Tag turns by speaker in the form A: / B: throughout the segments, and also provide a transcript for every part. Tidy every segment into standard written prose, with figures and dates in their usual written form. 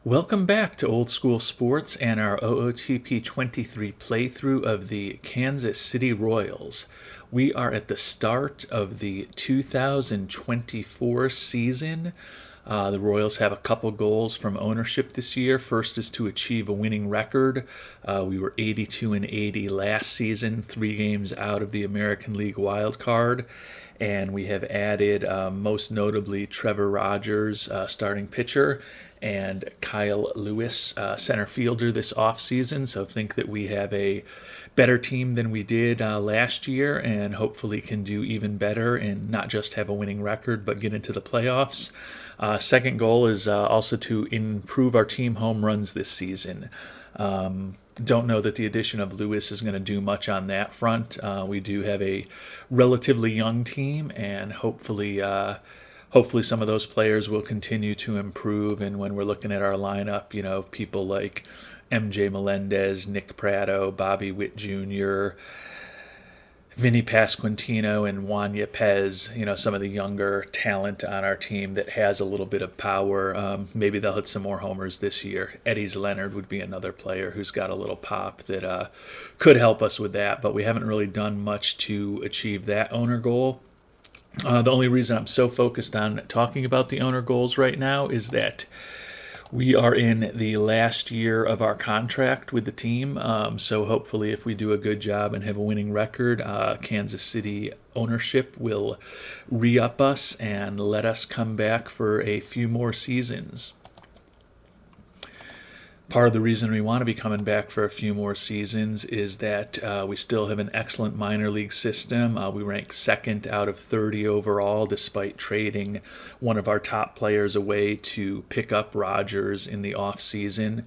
A: Welcome back to Old School Sports and our OOTP 23 playthrough of the Kansas City Royals. We are at the start of the 2024 season. The Royals have a couple goals from ownership this year. First is to achieve a winning record. We were 82 and 80 last season, 3 games out of the American League wild card. And we have added, most notably, Trevor Rogers, starting pitcher, and Kyle Lewis, center fielder, this offseason. So think that we have a better team than we did last year, and hopefully can do even better and not just have a winning record, but get into the playoffs. Second goal is also to improve our team home runs this season. Don't know that the addition of Lewis is going to do much on that front. We do have a relatively young team, and hopefully some of those players will continue to improve. And when we're looking at our lineup, people like MJ Melendez, Nick Pratto, Bobby Witt Jr., Vinny Pasquantino, and Juan Yepez, some of the younger talent on our team that has a little bit of power. Maybe they'll hit some more homers this year. Eddie Leonard would be another player who's got a little pop that could help us with that, but we haven't really done much to achieve that owner goal. The only reason I'm so focused on talking about the owner goals right now is that we are in the last year of our contract with the team. So hopefully if we do a good job and have a winning record, Kansas City ownership will re-up us and let us come back for a few more seasons. Part of the reason we want to be coming back for a few more seasons is that we still have an excellent minor league system. We rank second out of 30 overall, despite trading one of our top players away to pick up Rogers in the offseason.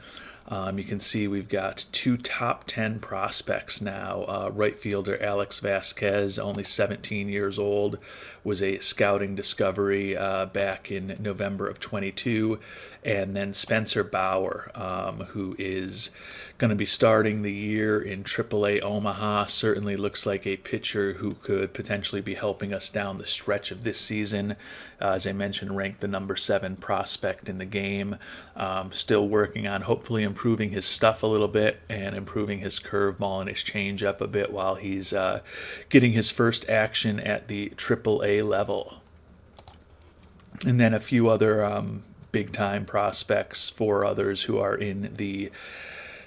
A: You can see we've got 2 top 10 prospects now. Right fielder Alex Vasquez, only 17 years old, was a scouting discovery back in November of 22. And then Spencer Bauer, who is going to be starting the year in AAA Omaha, certainly looks like a pitcher who could potentially be helping us down the stretch of this season. As I mentioned, ranked the number 7 prospect in the game. Still working on hopefully improving his stuff a little bit and improving his curveball and his changeup a bit while he's getting his first action at the AAA level. And then a few other big-time prospects, 4 others who are in the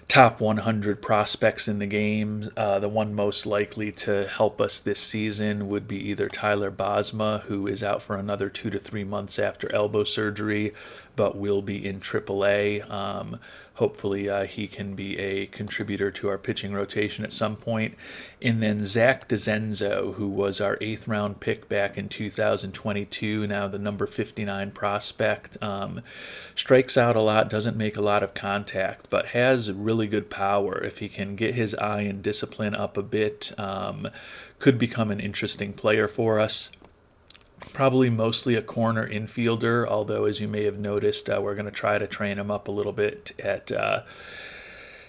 A: top 100 prospects in the game. The one most likely to help us this season would be either Tyler Bosma, who is out for another 2 to 3 months after elbow surgery, but will be in AAA. Hopefully he can be a contributor to our pitching rotation at some point. And then Zach DeZenzo, who was our 8th round pick back in 2022, now the number 59 prospect. Strikes out a lot, doesn't make a lot of contact, but has really good power. If he can get his eye and discipline up a bit, could become an interesting player for us. Probably mostly a corner infielder, although as you may have noticed, we're going to try to train him up a little bit at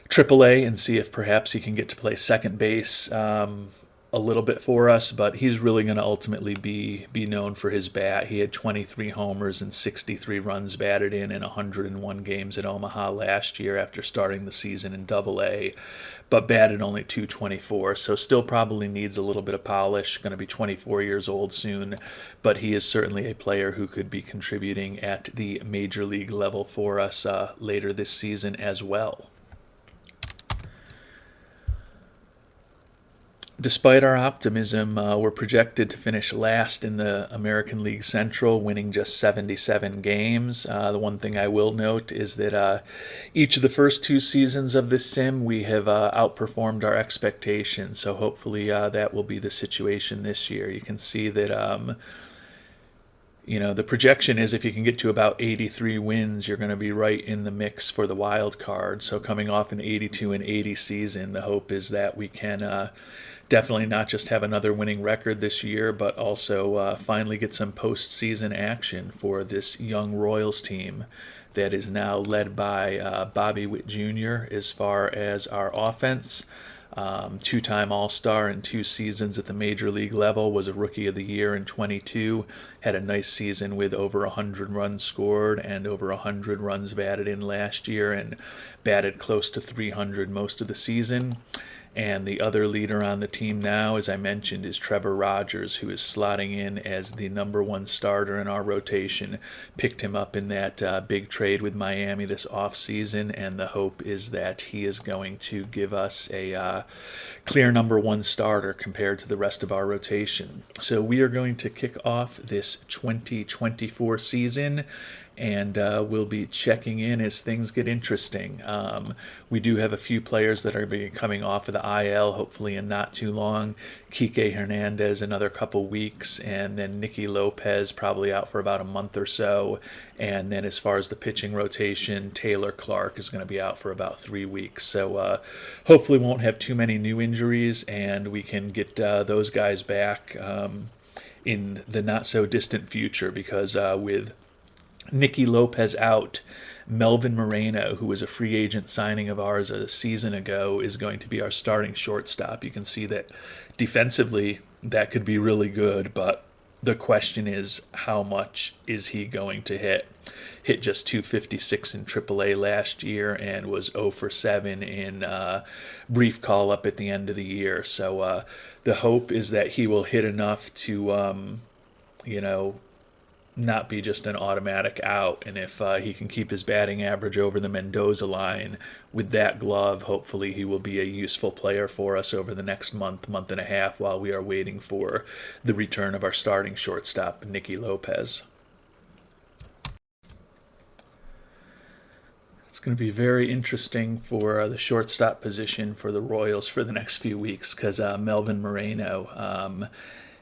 A: AAA and see if perhaps he can get to play second base a little bit for us, but he's really going to ultimately be known for his bat. He had 23 homers and 63 runs batted in 101 games at Omaha last year after starting the season in AA, but batted only .224, so still probably needs a little bit of polish. Going to be 24 years old soon, but he is certainly a player who could be contributing at the major league level for us later this season as well. Despite our optimism, we're projected to finish last in the American League Central, winning just 77 games. The one thing I will note is that each of the first 2 seasons of this sim, we have outperformed our expectations. So hopefully that will be the situation this year. You can see that the projection is if you can get to about 83 wins, you're going to be right in the mix for the wild card. So coming off an 82 and 80 season, the hope is that we can definitely not just have another winning record this year, but also finally get some postseason action for this young Royals team that is now led by Bobby Witt Jr. as far as our offense. two-time All-Star in 2 seasons at the major league level, was a Rookie of the Year in 22, had a nice season with over 100 runs scored and over 100 runs batted in last year, and batted close to 300 most of the season. And the other leader on the team now, as I mentioned, is Trevor Rogers, who is slotting in as the number one starter in our rotation. Picked him up in that big trade with Miami this offseason, and the hope is that he is going to give us a clear number one starter compared to the rest of our rotation. So we are going to kick off this 2024 season, and we'll be checking in as things get interesting. We do have a few players that are be coming off of the IL, hopefully in not too long. Kike Hernandez another couple weeks, and then Nicky Lopez probably out for about a month or so. And then as far as the pitching rotation, Taylor Clark is going to be out for about 3 weeks. So hopefully won't have too many new injuries, and we can get those guys back in the not so distant future, because with Nicky Lopez out, Melvin Moreno, who was a free agent signing of ours a season ago, is going to be our starting shortstop. You can see that defensively that could be really good, but the question is, how much is he going to hit? Hit just 256 in AAA last year and was 0 for 7 in brief call-up at the end of the year. So the hope is that he will hit enough to, not be just an automatic out. And if he can keep his batting average over the Mendoza line with that glove, hopefully he will be a useful player for us over the next month and a half, while we are waiting for the return of our starting shortstop, Nicky Lopez. It's going to be very interesting for the shortstop position for the Royals for the next few weeks, because Melvin Moreno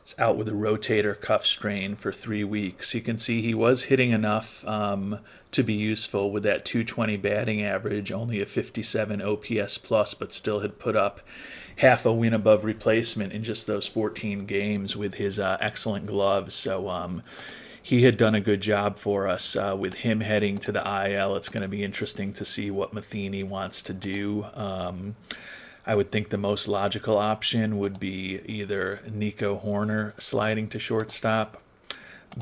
A: is out with a rotator cuff strain for 3 weeks. You can see he was hitting enough to be useful with that 220 batting average, only a 57 OPS plus, but still had put up half a win above replacement in just those 14 games with his excellent gloves. So he had done a good job for us. With him heading to the IL, it's going to be interesting to see what Matheny wants to do. I would think the most logical option would be either Nico Horner sliding to shortstop,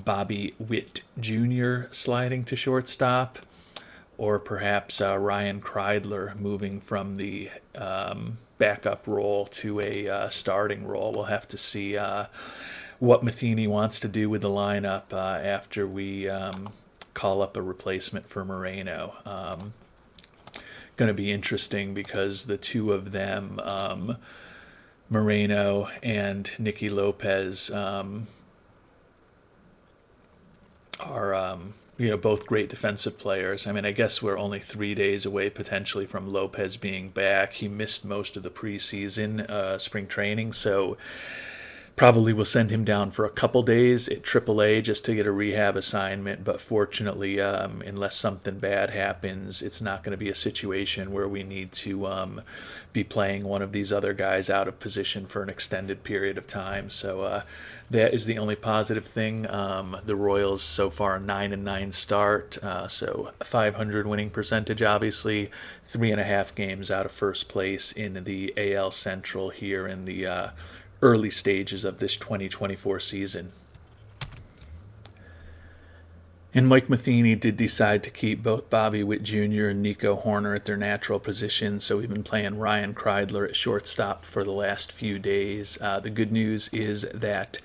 A: Bobby Witt Jr. sliding to shortstop, or perhaps Ryan Kreidler moving from the backup role to a starting role. We'll have to see what Matheny wants to do with the lineup after we call up a replacement for Moreno. Going to be interesting because the two of them, Moreno and Nicky Lopez, are both great defensive players. I mean, I guess we're only 3 days away potentially from Lopez being back. He missed most of the preseason spring training, so probably will send him down for a couple days at AAA just to get a rehab assignment. But fortunately, unless something bad happens, it's not going to be a situation where we need to be playing one of these other guys out of position for an extended period of time. So that is the only positive thing. The Royals so far 9-9 start, so 500 winning percentage. Obviously, 3.5 games out of first place in the AL Central here in the early stages of this 2024 season. And Mike Matheny did decide to keep both Bobby Witt Jr. and Nico Horner at their natural positions, so we've been playing Ryan Kreidler at shortstop for the last few days. The good news is that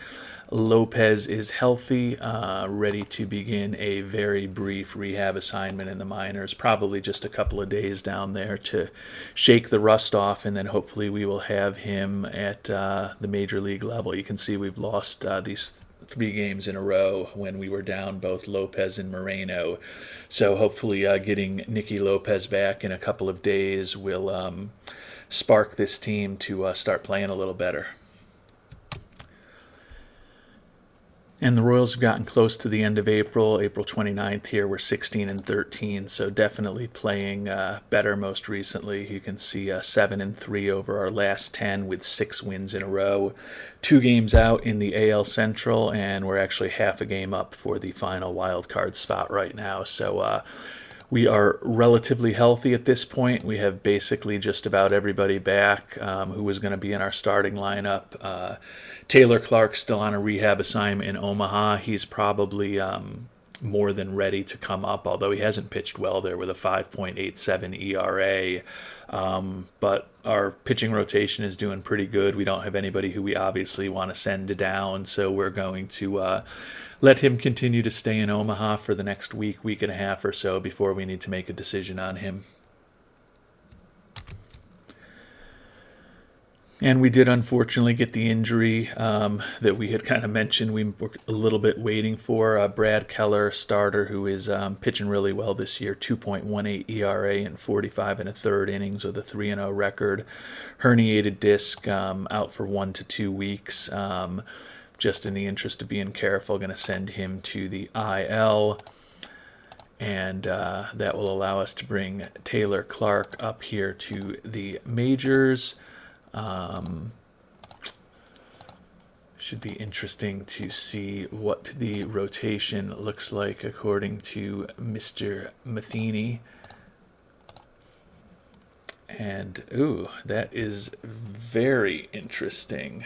A: Lopez is healthy, ready to begin a very brief rehab assignment in the minors, probably just a couple of days down there to shake the rust off, and then hopefully we will have him at the major league level. You can see we've lost these 3 games in a row when we were down both Lopez and Moreno. So hopefully getting Nicky Lopez back in a couple of days will spark this team to start playing a little better. And the Royals have gotten close to the end of April 29th here. We're 16-13, so definitely playing better most recently. You can see 7-3 over our last 10 with 6 wins in a row. 2 games out in the AL Central, and we're actually half a game up for the final wild card spot right now. So We are relatively healthy at this point. We have basically just about everybody back who was going to be in our starting lineup. Taylor Clark's still on a rehab assignment in Omaha. He's probably more than ready to come up, although he hasn't pitched well there with a 5.87 ERA. But our pitching rotation is doing pretty good. We don't have anybody who we obviously want to send down, so we're going to let him continue to stay in Omaha for the next week and a half or so before we need to make a decision on him. And we did unfortunately get the injury that we had kind of mentioned we were a little bit waiting for. Brad Keller, starter, who is pitching really well this year, 2.18 ERA in 45 and a third innings with a 3-0 record. Herniated disc, out for 1 to 2 weeks. Just in the interest of being careful, going to send him to the IL. And that will allow us to bring Taylor Clark up here to the majors. Should be interesting to see what the rotation looks like according to Mr. Matheny. And, ooh, that is very interesting.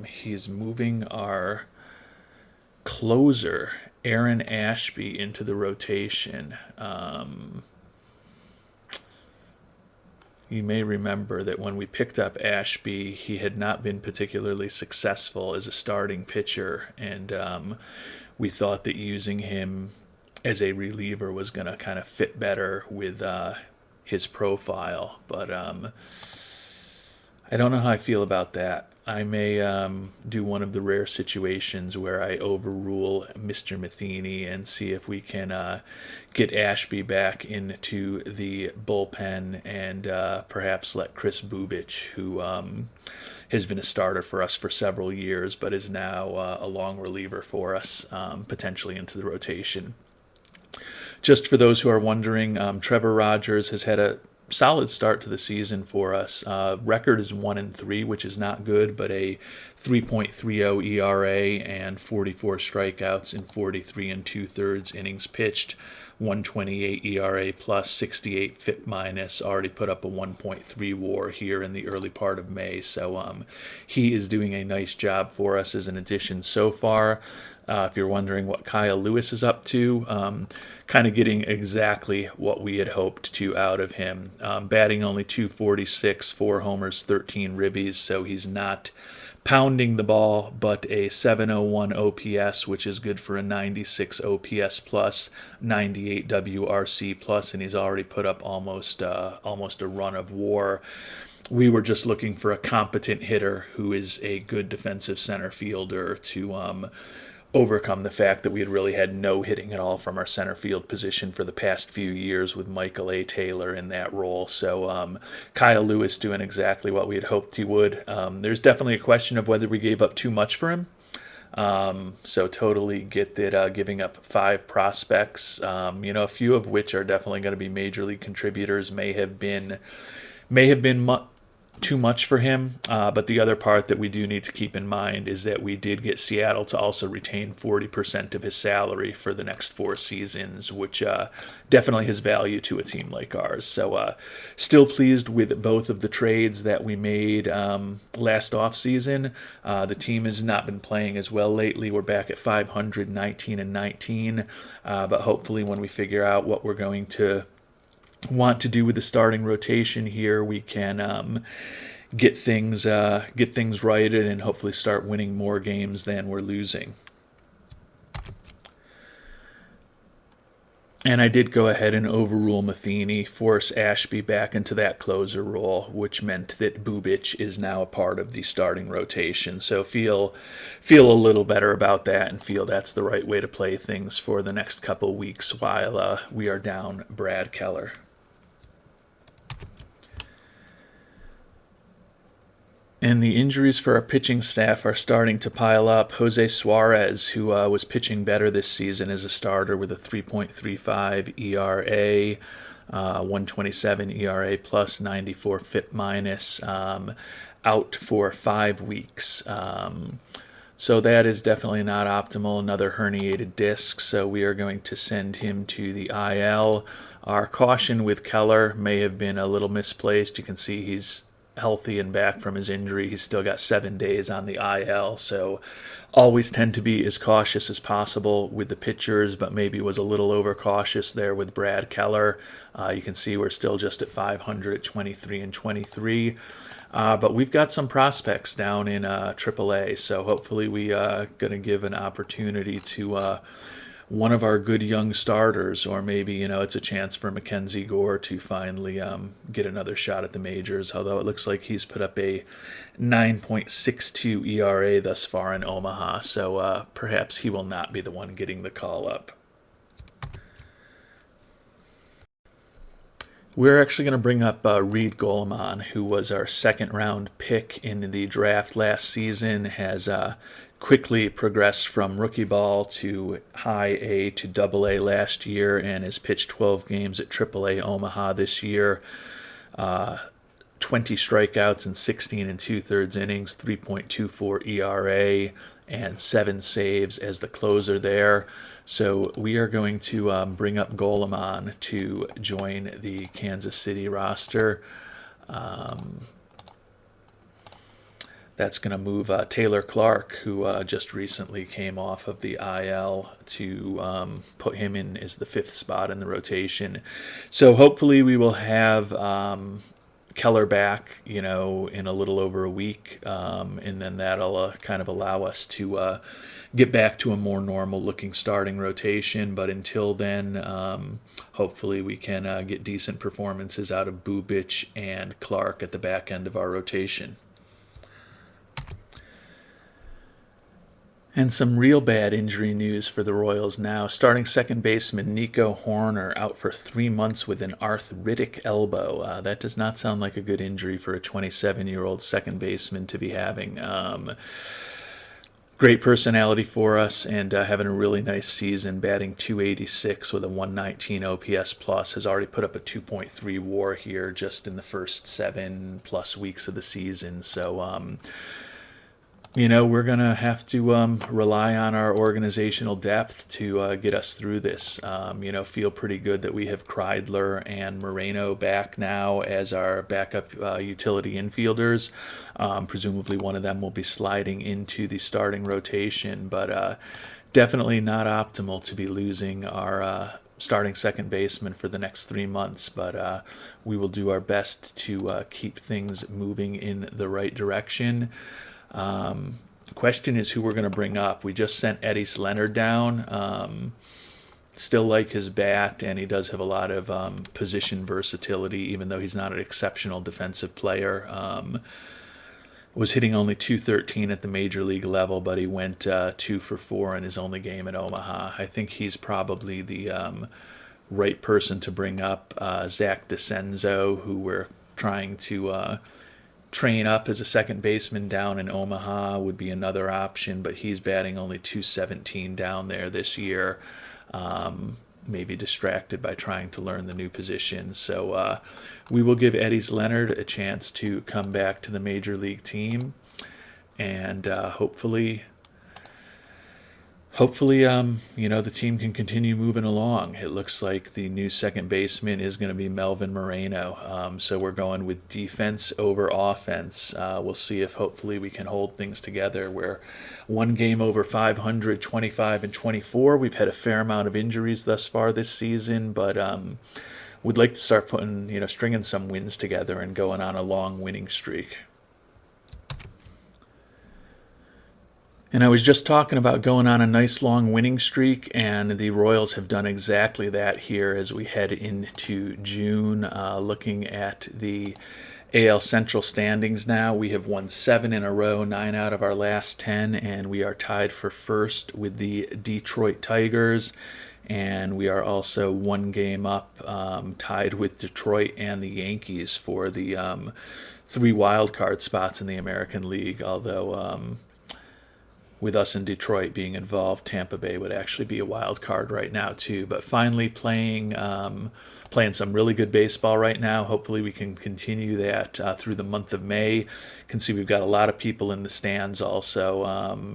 A: He's moving our closer, Aaron Ashby, into the rotation. You may remember that when we picked up Ashby, he had not been particularly successful as a starting pitcher, and we thought that using him as a reliever was going to kind of fit better with his profile. But I don't know how I feel about that. I may do one of the rare situations where I overrule Mr. Matheny and see if we can get Ashby back into the bullpen and perhaps let Chris Bubich, who has been a starter for us for several years but is now a long reliever for us, potentially into the rotation. Just for those who are wondering, Trevor Rogers has had a solid start to the season for us. Record is 1-3, which is not good, but a 3.30 ERA and 44 strikeouts in 43 2/3 innings pitched. 128 ERA plus, 68 FIP minus, already put up a 1.3 WAR here in the early part of May. So he is doing a nice job for us as an addition so far. If you're wondering what Kyle Lewis is up to, kind of getting exactly what we had hoped to out of him. Batting only .246, 4 homers, 13 ribbies, so he's not pounding the ball, but a 701 OPS, which is good for a 96 OPS plus, 98 WRC plus, and he's already put up almost a run of WAR. We were just looking for a competent hitter who is a good defensive center fielder to overcome the fact that we had really had no hitting at all from our center field position for the past few years with Michael A. Taylor in that role. So Kyle Lewis doing exactly what we had hoped he would. There's definitely a question of whether we gave up too much for him. So totally get that giving up 5 prospects, a few of which are definitely going to be major league contributors, may have been too much for him, but the other part that we do need to keep in mind is that we did get Seattle to also retain 40% of his salary for the next 4 seasons, which definitely has value to a team like ours. So still pleased with both of the trades that we made last offseason. The team has not been playing as well lately. We're back at 500, 19-19, but hopefully when we figure out what we're going to want to do with the starting rotation here, we can get things righted and hopefully start winning more games than we're losing. And I did go ahead and overrule Matheny, force Ashby back into that closer role, which meant that Bubich is now a part of the starting rotation. So feel a little better about that and feel that's the right way to play things for the next couple weeks while we are down Brad Keller. And the injuries for our pitching staff are starting to pile up. Jose Suarez, who was pitching better this season as a starter with a 3.35 ERA, 127 ERA plus, 94 FIP minus, out for 5 weeks. So that is definitely not optimal. Another herniated disc, so we are going to send him to the IL. Our caution with Keller may have been a little misplaced. You can see he's healthy and back from his injury. He's still got 7 days on the IL, so always tend to be as cautious as possible with the pitchers, but maybe was a little overcautious there with Brad Keller. You can see we're still just at 500 at 23 and 23. But we've got some prospects down in AAA, so hopefully we going to give an opportunity to one of our good young starters, or maybe it's a chance for Mackenzie Gore to finally get another shot at the majors. Although it looks like he's put up a 9.62 ERA thus far in Omaha, so perhaps he will not be the one getting the call up. We're actually going to bring up Reed Goleman, who was our second-round pick in the draft last season, has quickly progressed from rookie ball to high A to double A last year, and has pitched 12 games at AAA Omaha this year. 20 strikeouts in 16 and two-thirds innings, 3.24 ERA, and 7 saves as the closer there. So we are going to bring up Goleman to join the Kansas City roster. That's going to move Taylor Clark, who just recently came off of the IL, to put him in as the 5th spot in the rotation. So hopefully we will have Keller back, in a little over a week, and then that'll kind of allow us to get back to a more normal-looking starting rotation. But until then, hopefully we can get decent performances out of Bubic and Clark at the back end of our rotation. And some real bad injury news for the Royals now. Starting second baseman Nico Horner out for 3 months with an arthritic elbow. That does not sound like a good injury for a 27-year-old second baseman to be having. Great personality for us, and having a really nice season, batting .286 with a 119 OPS plus. Has already put up a 2.3 WAR here just in the first 7+ weeks of the season. So we're going to have to rely on our organizational depth to get us through this. Feel pretty good that we have Kreidler and Moreno back now as our backup utility infielders. Presumably one of them will be sliding into the starting rotation, but definitely not optimal to be losing our starting second baseman for the next 3 months. But we will do our best to keep things moving in the right direction. Question is who we're going to bring up. We just sent Eddys Leonard down. Still like his bat, and he does have a lot of position versatility, even though he's not an exceptional defensive player. Was hitting only .213 at the major league level, but he went 2 for 4 in his only game at Omaha. I think he's probably the right person to bring up. Zach DeCenzo, who we're trying to train up as a second baseman down in Omaha, would be another option, but he's batting only .217 down there this year. Maybe distracted by trying to learn the new position. So we will give Eddys Leonard a chance to come back to the major league team, and hopefully, the team can continue moving along. It looks like the new second baseman is going to be Melvin Moreno. So we're going with defense over offense. We'll see if hopefully we can hold things together. We're 1 game over 500, 25 and 24. We've had a fair amount of injuries thus far this season, but we'd like to start putting, stringing some wins together and going on a long winning streak. And I was just talking about going on a nice long winning streak, and the Royals have done exactly that here as we head into June. Looking at the AL Central standings now, we have won 7 in a row, 9 out of our last 10, and we are tied for first with the Detroit Tigers. And we are also 1 game up, tied with Detroit and the Yankees for the 3 wild card spots in the American League, although with us in Detroit being involved, Tampa Bay would actually be a wild card right now too. But finally playing some really good baseball right now. Hopefully we can continue that through the month of May. Can see we've got a lot of people in the stands also.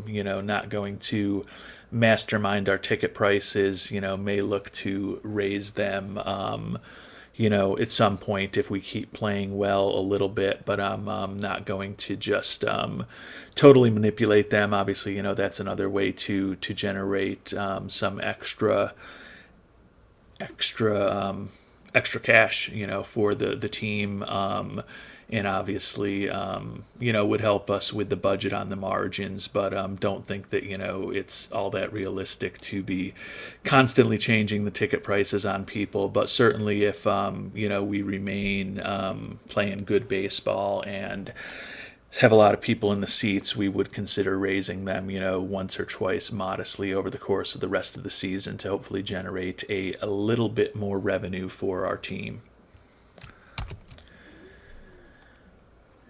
A: Not going to mastermind our ticket prices. May look to raise them. At some point if we keep playing well a little bit, but I'm not going to just totally manipulate them. Obviously, that's another way to generate some extra cash, for the team. And obviously, would help us with the budget on the margins, but don't think that, it's all that realistic to be constantly changing the ticket prices on people. But certainly if, we remain playing good baseball and have a lot of people in the seats, we would consider raising them, once or twice modestly over the course of the rest of the season to hopefully generate a little bit more revenue for our team.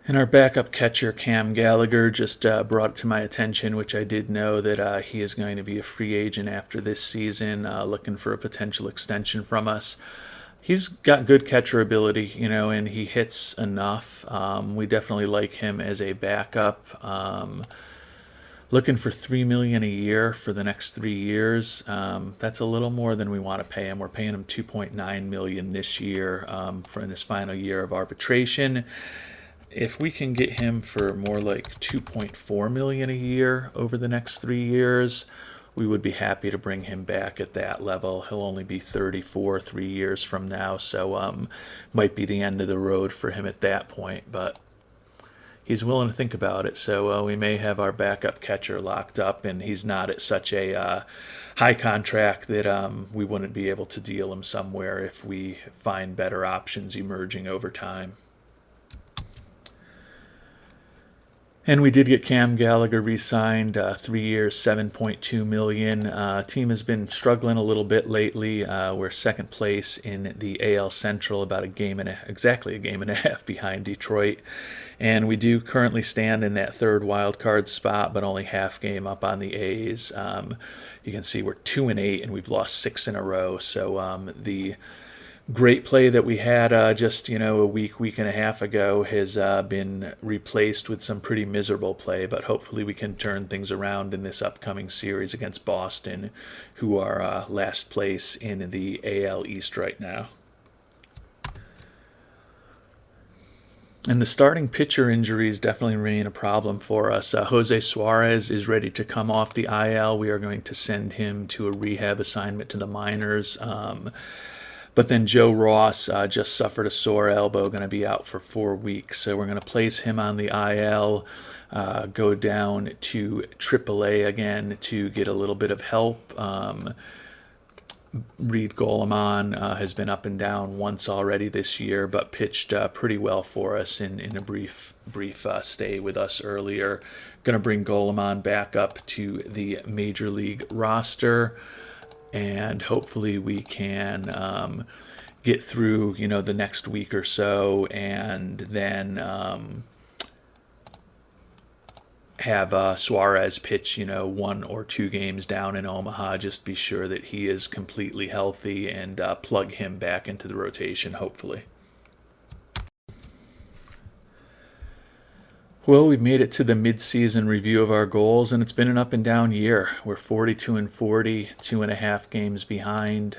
A: And our backup catcher, Cam Gallagher, just brought it to my attention, which I did know that he is going to be a free agent after this season, looking for a potential extension from us. He's got good catcher ability, and he hits enough. We definitely like him as a backup. Looking for $3 million a year for the next 3 years. That's a little more than we want to pay him. We're paying him $2.9 million this year for in his final year of arbitration. If we can get him for more like $2.4 million a year over the next 3 years, we would be happy to bring him back at that level. He'll only be 34 3 years from now, so might be the end of the road for him at that point, but he's willing to think about it. So we may have our backup catcher locked up, and he's not at such a high contract that we wouldn't be able to deal him somewhere if we find better options emerging over time. And we did get Cam Gallagher re-signed, 3 years, $7.2 million. Team has been struggling a little bit lately. We're second place in the AL Central, about exactly a game and a half behind Detroit. And we do currently stand in that third wild card spot, but only half game up on the A's. You can see we're 2-8, and we've lost 6 in a row. So the great play that we had just a week and a half ago has been replaced with some pretty miserable play, but hopefully we can turn things around in this upcoming series against Boston, who are last place in the AL East right now. And the starting pitcher injuries definitely remain a problem for us. Jose Suarez is ready to come off the IL. We are going to send him to a rehab assignment to the minors. But then Joe Ross just suffered a sore elbow, going to be out for 4 weeks. So we're going to place him on the IL, go down to AAA again to get a little bit of help. Reed Golemon has been up and down once already this year, but pitched pretty well for us in a brief stay with us earlier. Going to bring Golemon back up to the Major League roster. And hopefully we can get through, the next week or so, and then have Suarez pitch, 1 or 2 games down in Omaha. Just be sure that he is completely healthy and plug him back into the rotation, hopefully. Well, we've made it to the mid-season review of our goals, and it's been an up-and-down year. We're 42-40, 2.5 games behind,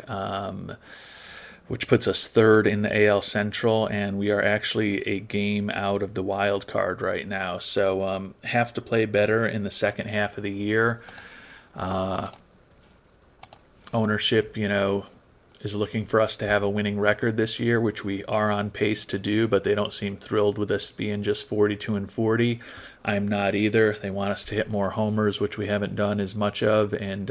A: which puts us third in the AL Central, and we are actually a game out of the wild card right now. So have to play better in the second half of the year. Ownership, is looking for us to have a winning record this year, which we are on pace to do, but they don't seem thrilled with us being just 42-40. I'm not either. They want us to hit more homers, which we haven't done as much of, and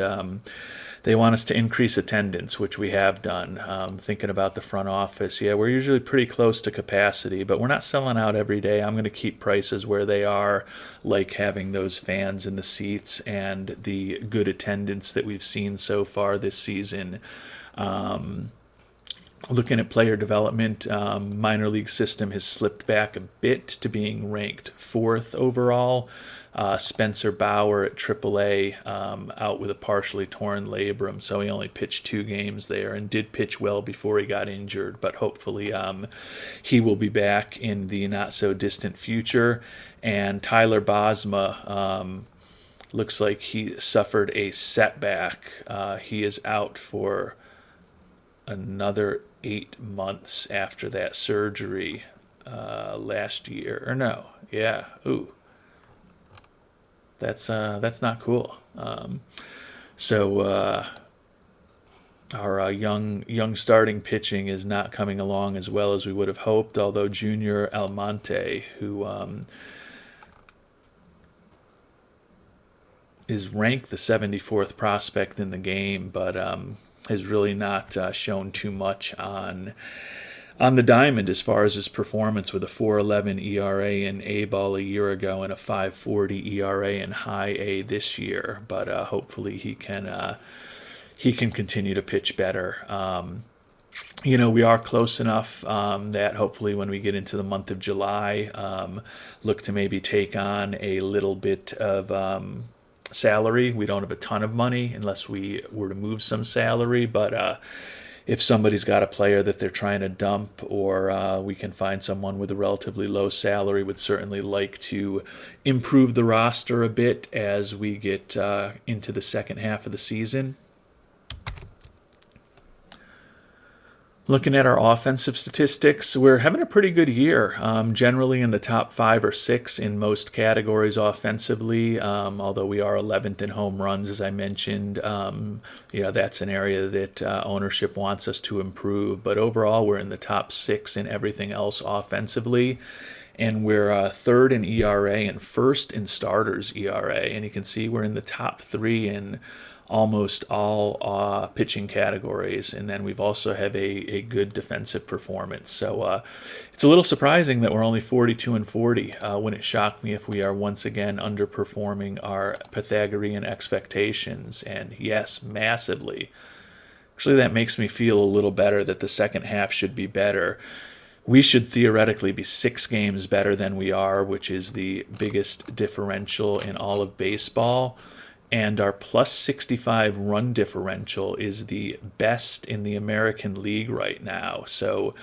A: they want us to increase attendance, which we have done. Thinking about the front office, we're usually pretty close to capacity, but we're not selling out every day. I'm going to keep prices where they are, like having those fans in the seats and the good attendance that we've seen so far this season. Looking at player development, minor league system has slipped back a bit to being ranked fourth overall. Spencer Bauer at AAA out with a partially torn labrum, so he only pitched 2 games there and did pitch well before he got injured, but hopefully he will be back in the not-so-distant future. And Tyler Bosma looks like he suffered a setback. He is out for another 8 months after that surgery last year. Or no, yeah, ooh. That's not cool. So our young starting pitching is not coming along as well as we would have hoped. Although Junior Almonte, who is ranked the 74th prospect in the game, but has really not shown too much on the diamond as far as his performance, with a 4.11 ERA in A-ball a year ago and a 5.40 ERA in high A this year. But hopefully he can continue to pitch better. We are close enough that hopefully when we get into the month of July, look to maybe take on a little bit of salary. We don't have a ton of money unless we were to move some salary, but if somebody's got a player that they're trying to dump, or we can find someone with a relatively low salary, would certainly like to improve the roster a bit as we get into the second half of the season. Looking at our offensive statistics, we're having a pretty good year, generally in the top 5 or 6 in most categories offensively, although we are 11th in home runs, as I mentioned. That's an area that ownership wants us to improve, but overall we're in the top 6 in everything else offensively, and we're 3rd in ERA and 1st in starters ERA, and you can see we're in the top 3 in almost all pitching categories, and then we've also have a good defensive performance. So it's a little surprising that we're only 42-40. Wouldn't shock me if we are once again underperforming our Pythagorean expectations, and yes, massively. Actually, that makes me feel a little better that the second half should be better. We should theoretically be 6 games better than we are, which is the biggest differential in all of baseball. And our plus 65 run differential is the best in the American League right now. So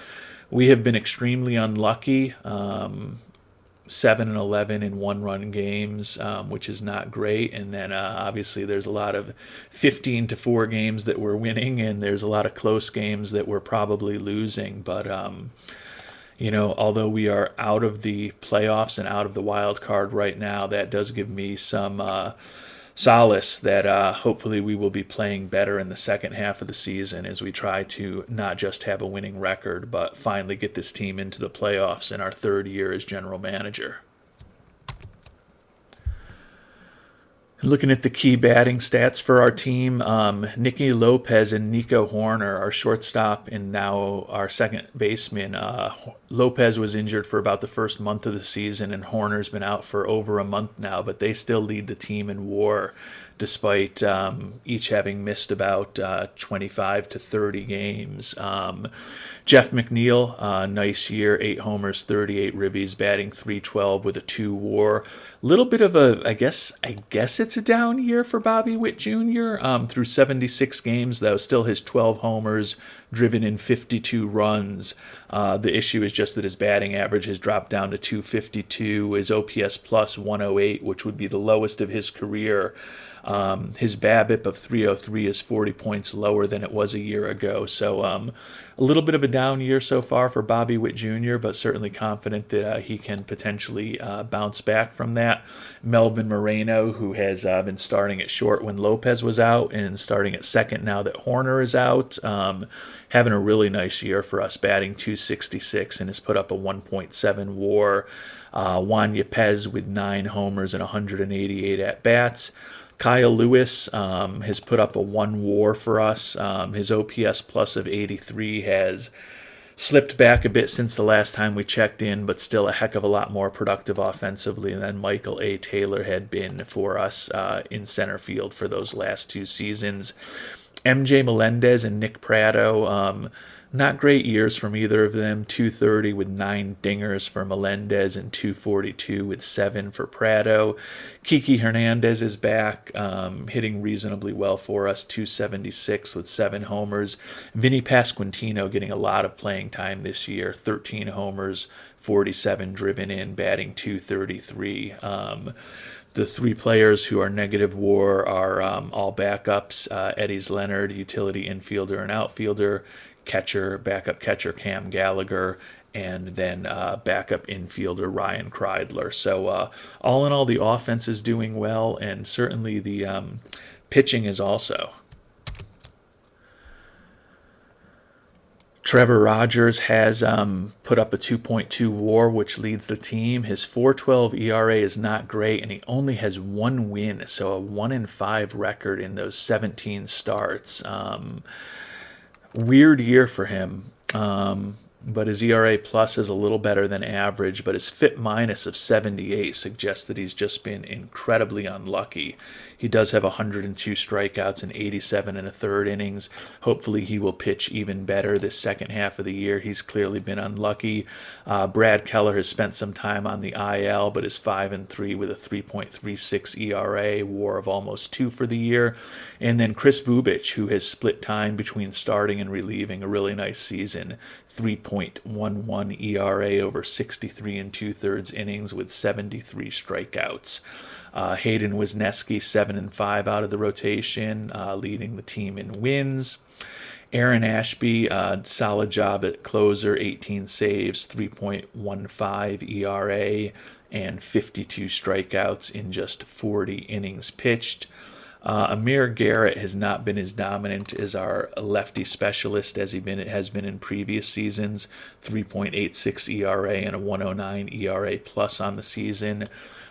A: we have been extremely unlucky, 7-11 in 1-run games, which is not great. And then obviously there's a lot of 15-4 games that we're winning, and there's a lot of close games that we're probably losing. But although we are out of the playoffs and out of the wild card right now, that does give me some solace that hopefully we will be playing better in the second half of the season as we try to not just have a winning record, but finally get this team into the playoffs in our 3rd year as general manager. Looking at the key batting stats for our team, Nicky Lopez and Nico Horner, our shortstop and now our second baseman. Lopez was injured for about the first month of the season, and Horner's been out for over a month now, but they still lead the team in WAR, despite each having missed about 25 to 30 games. Jeff McNeil, nice year, 8 homers, 38 ribbies, batting .312 with a 2 WAR. Little bit of I guess it's a down year for Bobby Witt Jr. Through 76 games, though, still his 12 homers, driven in 52 runs. The issue is just that his batting average has dropped down to .252, his OPS plus 108, which would be the lowest of his career. His BABIP of 303 is 40 points lower than it was a year ago. So a little bit of a down year so far for Bobby Witt Jr., but certainly confident that he can potentially bounce back from that. Melvin Moreno, who has been starting at short when Lopez was out and starting at second now that Horner is out, having a really nice year for us, batting .266 and has put up a 1.7 WAR. Juan Yepez with 9 homers and 188 at-bats. Kyle Lewis has put up a 1 WAR for us. His OPS plus of 83 has slipped back a bit since the last time we checked in, but still a heck of a lot more productive offensively than Michael A. Taylor had been for us in center field for those last 2 seasons. MJ Melendez and Nick Pratto, not great years from either of them. 230 with 9 dingers for Melendez and 242 with 7 for Pratto. Kiki Hernandez is back, hitting reasonably well for us. 276 with 7 homers. Vinny Pasquantino getting a lot of playing time this year. 13 homers, 47 driven in, batting 233. The 3 players who are negative WAR are all backups. Eddie's Leonard, utility infielder and outfielder. Backup catcher Cam Gallagher, and then backup infielder Ryan Kreidler. So all in all, the offense is doing well, and certainly the pitching is also. Trevor Rogers has put up a 2.2 WAR, which leads the team. His 4.12 ERA is not great, and he only has 1 win, so a 1-5 record in those 17 starts. Weird year for him, but his ERA plus is a little better than average, but his FIP minus of 78 suggests that he's just been incredibly unlucky. He does have 102 strikeouts and 87 1/3 innings. Hopefully he will pitch even better this second half of the year. He's clearly been unlucky. Brad Keller has spent some time on the IL, but is 5-3 with a 3.36 ERA, WAR of almost 2 for the year. And then Chris Bubich, who has split time between starting and relieving, a really nice season. 3.11 ERA over 63 2/3 innings with 73 strikeouts. Hayden Wisniewski, 7-5 out of the rotation, leading the team in wins. Aaron Ashby, solid job at closer, 18 saves, 3.15 ERA, and 52 strikeouts in just 40 innings pitched. Amir Garrett has not been as dominant as our lefty specialist as it has been in previous seasons. 3.86 ERA and a 109 ERA plus on the season.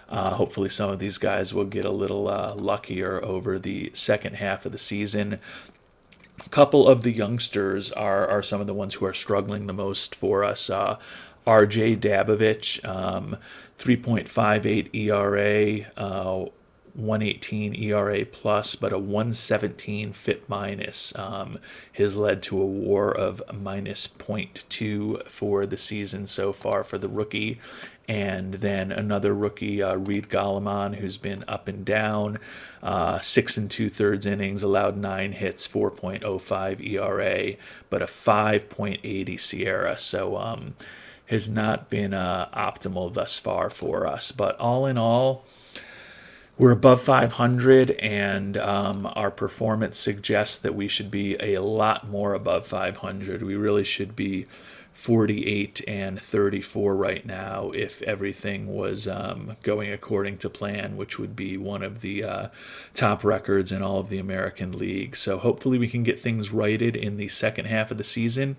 A: Hopefully some of these guys will get a little luckier over the second half of the season. A couple of the youngsters are some of the ones who are struggling the most for us. RJ Dabovich, 3.58 ERA, 118 ERA plus, but a 117 FIP minus has led to a WAR of minus 0.2 for the season so far for the rookie. And then another rookie, Reed Galliman, who's been up and down, 6 2/3 innings, allowed 9 hits, 4.05 ERA, but a 5.80 Sierra. So has not been optimal thus far for us. But all in all, we're above 500, and our performance suggests that we should be a lot more above 500. We really should be 48-34 right now if everything was going according to plan, which would be one of the top records in all of the American League. So hopefully we can get things righted in the second half of the season.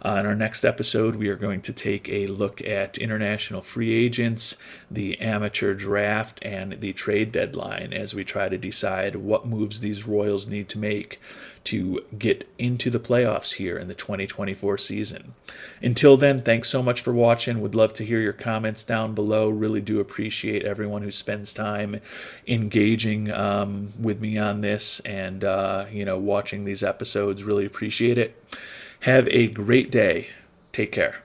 A: In our next episode, we are going to take a look at international free agents, the amateur draft, and the trade deadline as we try to decide what moves these Royals need to make to get into the playoffs here in the 2024 season. Until then, thanks so much for watching. Would love to hear your comments down below. Really do appreciate everyone who spends time engaging with me on this and watching these episodes. Really appreciate it. Have a great day. Take care.